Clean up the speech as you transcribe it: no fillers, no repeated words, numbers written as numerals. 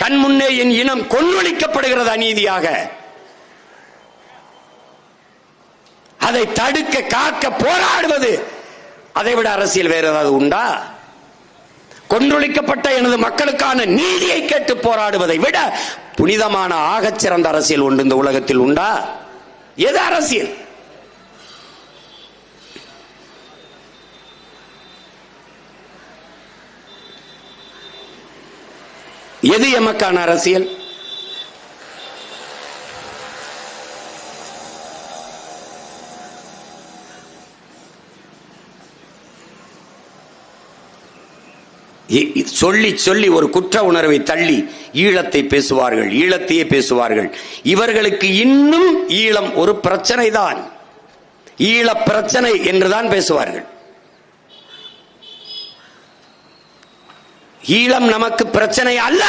கண் முன்னே என் இனம் கொன்றொழிக்கப்படுகிறது அநீதியாக. அதை தடுக்க காக்க போராடுவது, அதைவிட அரசியல் வேற ஏதாவது உண்டா? கொன்றொழிக்கப்பட்ட எனது மக்களுக்கான நீதியை கேட்டு போராடுவதை விட புனிதமான ஆகச்சிறந்த அரசியல் ஒன்று இந்த உலகத்தில் உண்டா? எது அரசியல்? எது எமக்கான அரசியல்? சொல்லி சொல்லி ஒரு குற்ற உணர்வை தள்ளி ஈழத்தை பேசுவார்கள், ஈழத்தையே பேசுவார்கள். இவர்களுக்கு இன்னும் ஈழம் ஒரு பிரச்சனை தான், ஈழ பிரச்சனை என்றுதான் பேசுவார்கள். ஈழம் நமக்கு பிரச்சனை அல்ல.